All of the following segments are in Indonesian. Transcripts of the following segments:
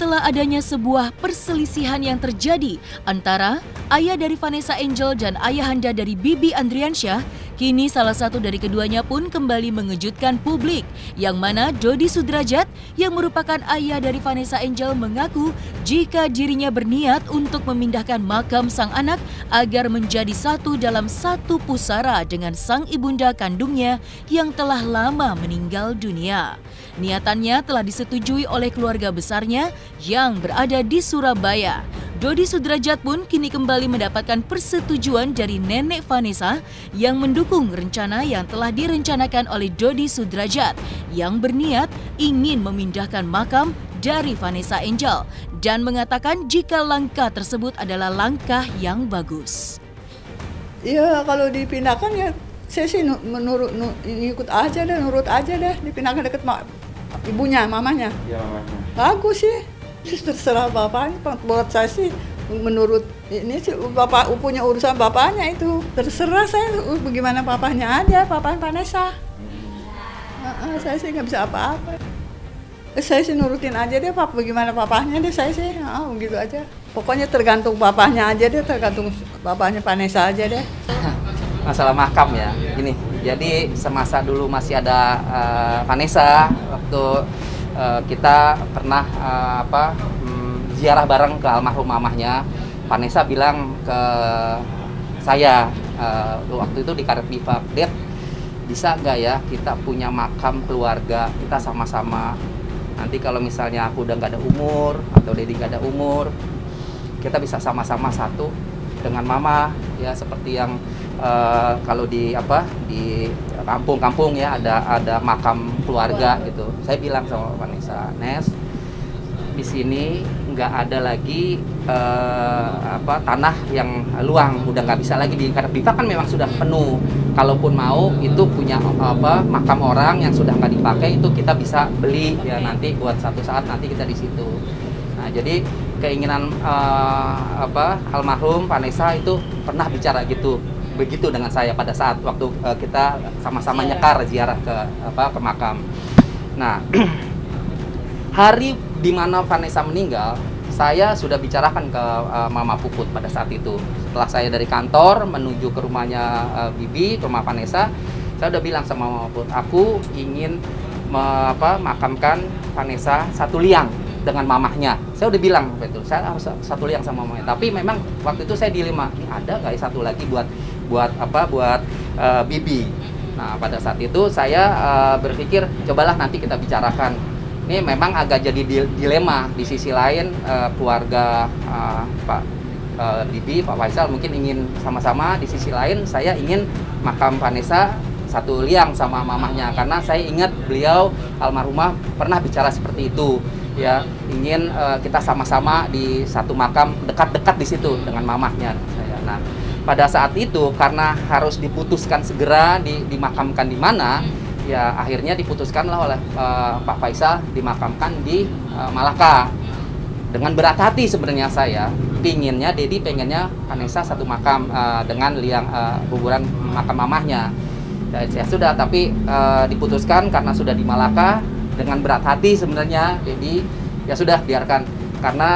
setelah adanya sebuah perselisihan yang terjadi antara ayah dari Vanessa Angel dan ayahanda dari Bibi Andriansyah, kini salah satu dari keduanya pun kembali mengejutkan publik, yang mana Dodi Sudrajat yang merupakan ayah dari Vanessa Angel mengaku jika dirinya berniat untuk memindahkan makam sang anak agar menjadi satu dalam satu pusara dengan sang ibunda kandungnya yang telah lama meninggal dunia. Niatannya telah disetujui oleh keluarga besarnya yang berada di Surabaya. Dodi Sudrajat pun kini kembali mendapatkan persetujuan dari nenek Vanessa yang mendukung rencana yang telah direncanakan oleh Dodi Sudrajat yang berniat ingin memindahkan makam dari Vanessa Angel dan mengatakan jika langkah tersebut adalah langkah yang bagus. Iya, kalau dipindahkan ya saya sih ikut aja deh, nurut aja deh, dipindahkan deket ibunya, mamanya. Iya, mamanya. Bagus sih. Terserah bapaknya, buat saya sih menurut ini sih bapak punya urusan bapaknya itu. Terserah saya bagaimana papahnya aja, papahnya Vanessa. Saya sih nggak bisa apa-apa. Saya sih nurutin aja deh, bagaimana papahnya deh, saya sih begitu aja. Pokoknya tergantung papahnya aja deh, tergantung bapaknya Vanessa aja deh. Masalah makam ya, ini. Jadi semasa dulu masih ada Vanessa, waktu kita pernah ziarah bareng ke almarhum mamahnya, Vanessa bilang ke saya waktu itu di Karet Bifak, "Dad, bisa nggak ya kita punya makam keluarga, kita sama-sama. Nanti kalau misalnya aku udah nggak ada umur atau Dedi nggak ada umur, kita bisa sama-sama satu dengan mama ya, seperti yang kalau di kampung-kampung ya ada makam keluarga gitu." Saya bilang sama Vanessa, "Nes, di sini nggak ada lagi tanah yang luang, udah nggak bisa lagi di Karet Bifak kan memang sudah penuh. Kalaupun mau itu punya makam orang yang sudah nggak dipakai itu kita bisa beli ya nanti buat satu saat nanti kita di situ." Nah, jadi keinginan almarhum Vanessa itu pernah bicara begitu dengan saya pada saat waktu kita sama-sama nyekar ziarah ke makam. Nah, hari di mana Vanessa meninggal, saya sudah bicarakan ke Mama Puput pada saat itu. Setelah saya dari kantor menuju ke rumahnya Bibi, ke rumah Vanessa, saya udah bilang sama Mama Puput, aku ingin makamkan Vanessa satu liang dengan mamahnya. Saya udah bilang betul, saya harus satu liang sama mamahnya. Tapi memang waktu itu saya dilema, ini ada nggak satu lagi buat Bibi. Nah, pada saat itu saya berpikir cobalah nanti kita bicarakan. Ini memang agak jadi dilema. Di sisi lain keluarga Pak Bibi, Pak Faisal mungkin ingin sama-sama. Di sisi lain saya ingin makam Vanessa satu liang sama mamahnya, karena saya ingat beliau almarhumah pernah bicara seperti itu ya, ingin kita sama-sama di satu makam dekat-dekat di situ dengan mamahnya saya. Nah, pada saat itu karena harus diputuskan segera dimakamkan di mana, ya akhirnya diputuskanlah oleh Pak Faisal dimakamkan di Malaka. Dengan berat hati sebenarnya saya Dedi pengennya Vanessa satu makam dengan liang kuburan makam mamahnya. Ya sudah, tapi diputuskan karena sudah di Malaka. Dengan berat hati sebenarnya Dedi, ya sudah biarkan, karena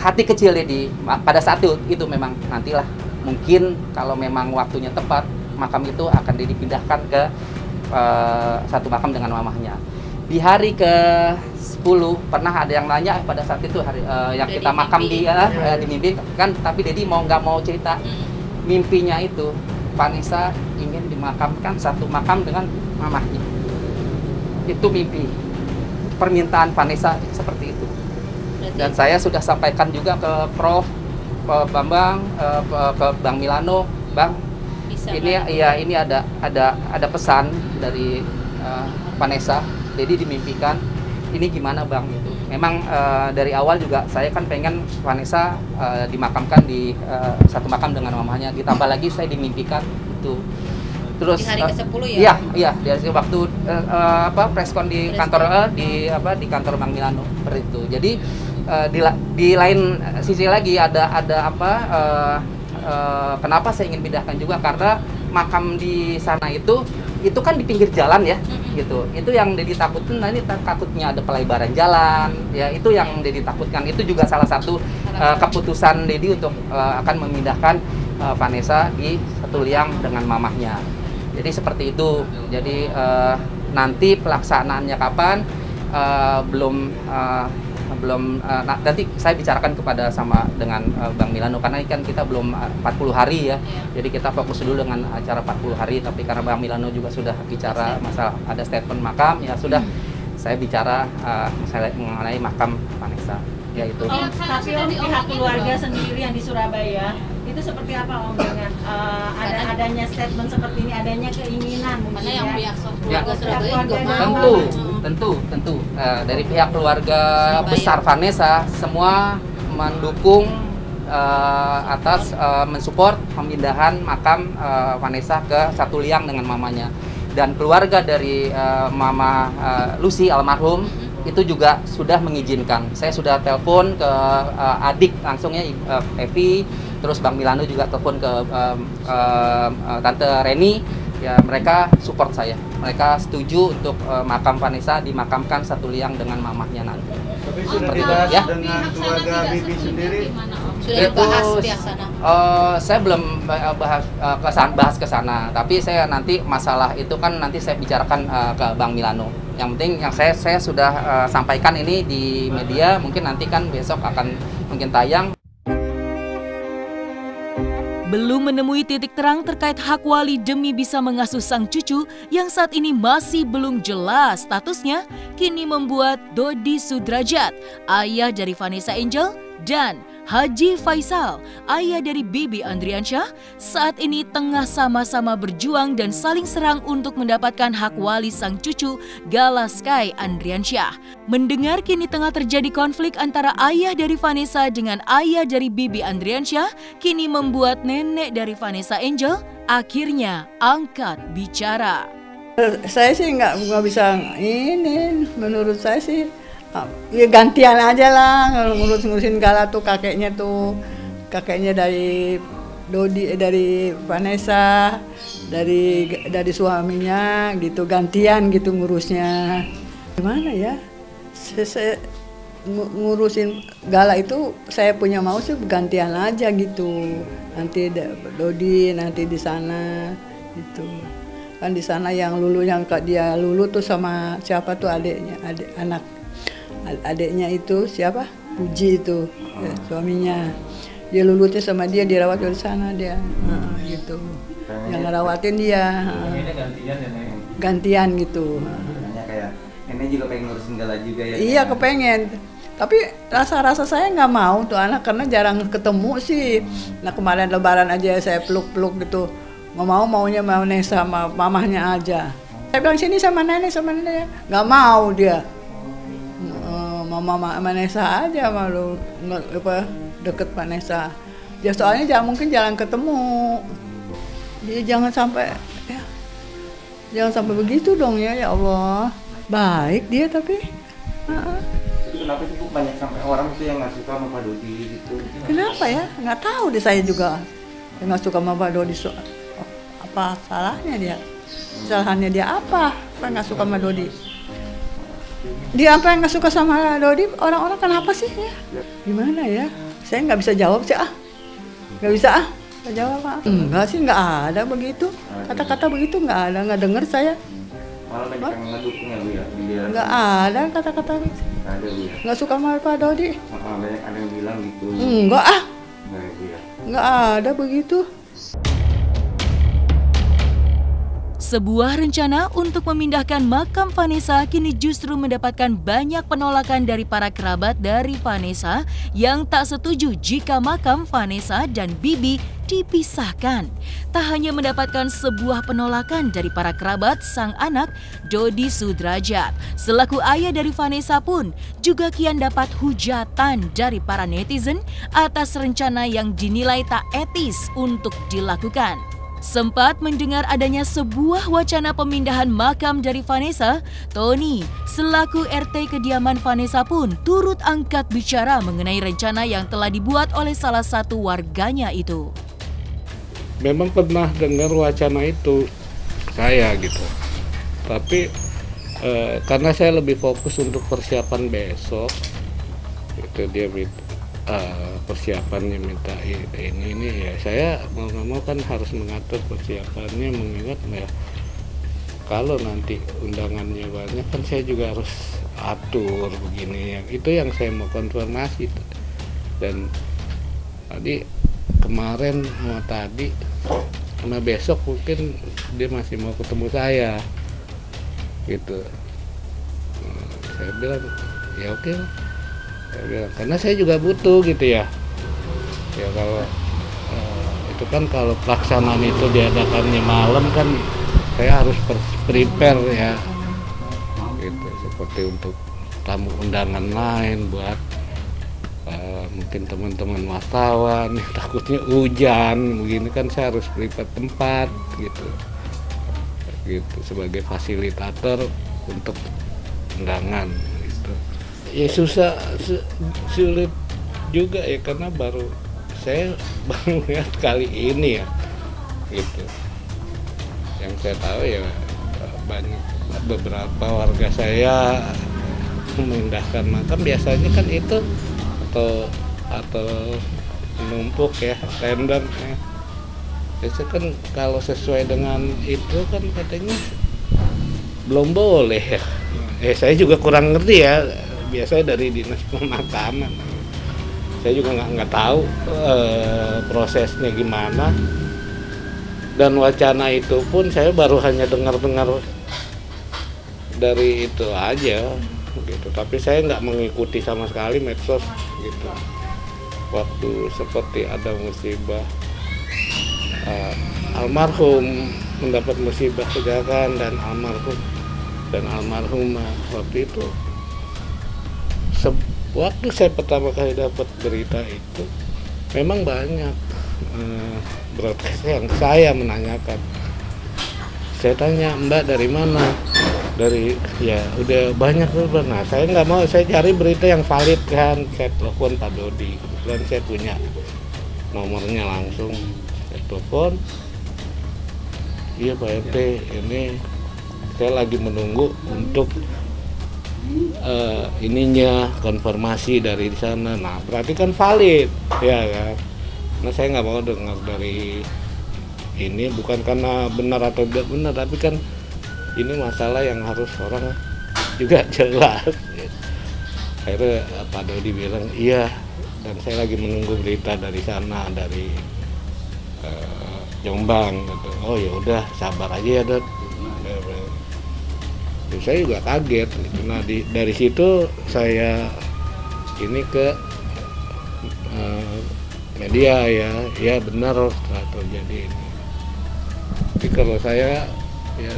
hati kecil Dedi pada saat itu memang nantilah mungkin kalau memang waktunya tepat makam itu akan dipindahkan ke satu makam dengan mamahnya. Di hari ke-10 pernah ada yang nanya pada saat itu yang kita makam di mimpi kan, tapi Dedi nggak mau cerita mimpinya itu Vanessa ingin dimakamkan satu makam dengan mamahnya. Itu mimpi, permintaan Vanessa seperti itu. Dan saya sudah sampaikan juga ke Prof, ke Bambang, ke Bang Milano, Bang, ini ada pesan dari Vanessa, jadi dimimpikan. Ini gimana Bang itu? Memang dari awal juga saya kan pengen Vanessa dimakamkan di satu makam dengan mamanya. Ditambah lagi saya dimimpikan itu. Terus di hari ke-10 ya? Iya, di waktu preskon di kantor di kantor Bang Milano seperti itu. Jadi di lain sisi lagi kenapa saya ingin pindahkan juga karena makam di sana itu kan di pinggir jalan ya. gitu. Itu yang Dedi takutin. Nah, ini takutnya ada pelebaran jalan, ya itu yang Dedi takutkan. Itu juga salah satu keputusan Dedi untuk akan memindahkan Vanessa di satu liang dengan mamahnya. Jadi seperti itu. Jadi nanti pelaksanaannya kapan belum nanti saya bicarakan dengan Bang Milano, karena kan kita belum 40 hari ya. Jadi kita fokus dulu dengan acara 40 hari, tapi karena Bang Milano juga sudah bicara masalah ada statement makam, ya sudah saya bicara mengenai makam Vanessa, yaitu. Tapi Om, pihak keluarga sendiri yang di Surabaya itu seperti apa Om dengan adanya statement seperti ini, adanya keinginan mungkin yang pihak keluarga Surabaya juga tentu dari pihak keluarga besar Vanessa semua mendukung atas mensupport pemindahan makam Vanessa ke satu liang dengan mamanya, dan keluarga dari Mama Lucy almarhum itu juga sudah mengizinkan. Saya sudah telepon ke adik langsungnya Evi, terus Bang Milano juga telepon ke Tante Reni. Ya, mereka support saya. Mereka setuju untuk makam Vanessa dimakamkan satu liang dengan mamahnya nanti. Tapi sudah dibahas ya dengan keluarga Bibi sendiri? Sudah dibahas pihak sana? Saya belum bahas ke sana, tapi saya nanti masalah itu kan nanti saya bicarakan ke Bang Milano. Yang penting yang saya sudah sampaikan ini di media, mungkin nanti kan besok akan mungkin tayang. Belum menemui titik terang terkait hak wali demi bisa mengasuh sang cucu yang saat ini masih belum jelas statusnya, kini membuat Dodi Sudrajat, ayah dari Vanessa Angel, dan Haji Faisal, ayah dari Bibi Andriansyah, saat ini tengah sama-sama berjuang dan saling serang untuk mendapatkan hak wali sang cucu Galaskai Andriansyah. Mendengar kini tengah terjadi konflik antara ayah dari Vanessa dengan ayah dari Bibi Andriansyah, kini membuat nenek dari Vanessa Angel akhirnya angkat bicara. Saya sih nggak bisa ini, menurut saya sih ya gantian aja lah, ngurusin Gala tuh kakeknya dari Dodi, dari Vanessa, dari suaminya gitu, gantian gitu ngurusnya. Gimana ya? Saya ngurusin Gala itu saya punya mau sih gantian aja gitu. Nanti Dodi nanti di sana gitu. Kan di sana yang dia lulu tuh sama siapa tuh adiknya itu siapa? Puji itu ya, suaminya. Dia lulutnya sama dia, dirawat di sana dia gitu. Yang ngerawatin dia. Gantian gitu. Kayak nenek juga pengen ngurusin Gala juga ya. Iya, kepengen. Tapi rasa saya nggak mau tuh anak karena jarang ketemu sih. Nah kemarin Lebaran aja saya peluk-peluk gitu. Maunya Vanessa sama mamahnya aja. Saya bilang sini sama nenek nggak mau dia. Mama Vanessa aja malu deket Vanessa. Dia soalnya mungkin jarang ketemu. Dia jangan sampai begitu dong ya Allah. Baik dia tapi. Kenapa sih Bu banyak sampai orang itu yang nggak suka sama Pak Dodi gitu? Kenapa ya? Nggak tahu deh saya juga. Yang nggak suka sama Pak Dodi. Apa salahnya dia? Kesalahannya dia apa? Apa nggak suka sama Dodi? Dia apa yang nggak suka sama Dodi? Orang-orang kenapa sih ya? Gimana ya? Saya nggak bisa jawab sih nggak bisa nggak jawab Enggak sih, nggak ada begitu. Kata-kata begitu nggak ada, nggak dengar saya. Malah banyak yang ngedukung ya Bu ya? Nggak ada kata-kata gitu. Nggak ada Bu ya? Nggak suka sama Pak Dodi? Banyak ada yang bilang gitu. Enggak Nggak ya Bu ya? Nggak ada begitu. Sebuah rencana untuk memindahkan makam Vanessa kini justru mendapatkan banyak penolakan dari para kerabat dari Vanessa yang tak setuju jika makam Vanessa dan Bibi dipisahkan. Tak hanya mendapatkan sebuah penolakan dari para kerabat sang anak, Dodi Sudrajat, selaku ayah dari Vanessa pun juga kian dapat hujatan dari para netizen atas rencana yang dinilai tak etis untuk dilakukan. Sempat mendengar adanya sebuah wacana pemindahan makam dari Vanessa, Tony selaku RT kediaman Vanessa pun turut angkat bicara mengenai rencana yang telah dibuat oleh salah satu warganya itu. Memang pernah dengar wacana itu saya gitu, tapi karena saya lebih fokus untuk persiapan besok. Itu dia persiapannya minta ini ya, saya mau nggak mau kan harus mengatur persiapannya, mengingat ya kalau nanti undangannya banyak kan saya juga harus atur begini. Itu yang saya mau konfirmasi. Dan tadi kemarin sama tadi sama besok mungkin dia masih mau ketemu saya gitu. Saya bilang ya oke, saya bilang karena saya juga butuh gitu ya kalau itu kan kalau pelaksanaan itu diadakannya malam kan saya harus prepare ya gitu, seperti untuk tamu undangan lain buat mungkin teman-teman wartawan takutnya hujan begini kan, saya harus prepare tempat gitu sebagai fasilitator untuk undangan gitu. Ya sulit juga ya karena saya baru lihat kali ini ya gitu. Yang saya tahu ya banyak beberapa warga saya memindahkan makam biasanya kan itu atau menumpuk ya tender ya. Biasanya kan kalau sesuai dengan itu kan katanya belum boleh ya. Saya juga kurang ngerti ya, biasanya dari dinas pemakaman. Saya juga nggak tahu prosesnya gimana. Dan wacana itu pun saya baru hanya dengar-dengar dari itu aja gitu. Tapi saya nggak mengikuti sama sekali medsos gitu. Waktu seperti ada musibah almarhum mendapat musibah kecelakaan dan almarhumah waktu itu. Waktu saya pertama kali dapat berita itu memang banyak broadcast yang saya menanyakan. Saya tanya, Mbak dari mana? Dari ya udah banyak tuh. Nah saya nggak mau, saya cari berita yang valid kan. Saya telepon Pak Dodi, kebetulan saya punya nomornya langsung. Saya telepon, iya Pak RT, ini saya lagi menunggu untuk ininya konfirmasi dari di sana. Nah berarti kan valid ya kan. Nah saya nggak mau dengar dari ini, bukan karena benar atau tidak benar, tapi kan ini masalah yang harus orang juga jelas. Akhirnya Pak Dodi bilang iya, dan saya lagi menunggu berita dari sana, dari Jombang gitu. Oh ya udah sabar aja ya Dok. Saya juga kaget. Nah dari situ saya ini ke media ya benar setelah terjadi ini. Tapi kalau saya ya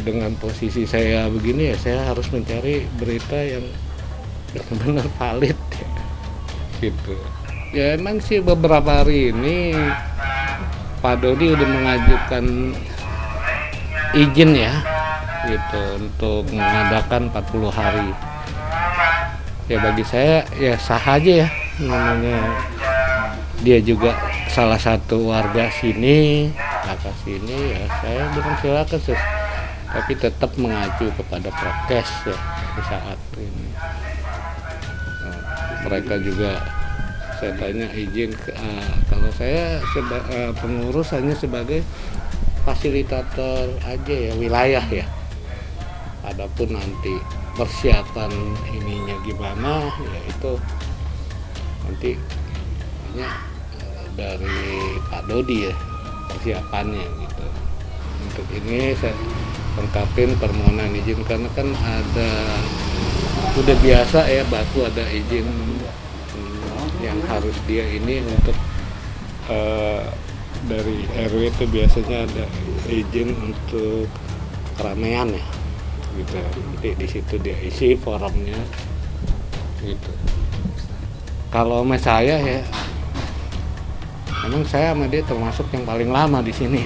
dengan posisi saya begini ya saya harus mencari berita yang benar-benar valid ya. Gitu. Ya emang sih beberapa hari ini Pak Dodi udah mengajukan izin ya gitu untuk mengadakan 40 hari. Ya bagi saya ya sah aja ya, namanya dia juga salah satu warga sini, kakak sini ya saya bilang silakan tapi tetap mengacu kepada prokes ya di saat ini. Nah, mereka juga saya tanya izin kalau saya pengurus hanya sebagai fasilitator aja ya wilayah ya. Adapun nanti persiapan ininya gimana ya itu nanti dari Pak Dodi ya persiapannya gitu. Untuk ini saya lengkapin permohonan izin karena kan ada udah biasa ya Batu ada izin yang harus dia ini untuk dari RW itu biasanya ada izin untuk keramaian ya gitu. Jadi di situ dia isi forumnya gitu. Kalau sama saya ya memang saya sama dia termasuk yang paling lama di sini.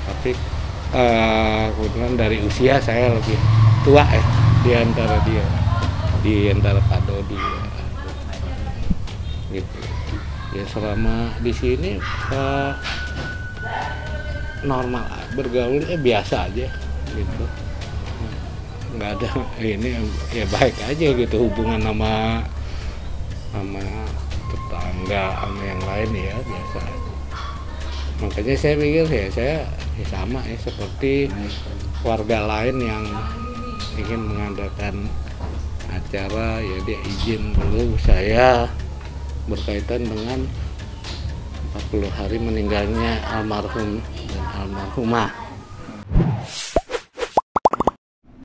Tapi kebetulan dari usia saya lebih tua ya di antara Pak Dodi ya. Gitu. Ya selama di sini normal bergaulnya biasa aja gitu. Nggak ada ini ya, baik aja gitu hubungan sama tetangga sama yang lain ya biasa. Makanya saya pikir ya saya sama ya seperti warga lain yang ingin mengadakan acara, ya dia izin dulu saya berkaitan dengan 40 hari meninggalnya almarhum dan almarhumah.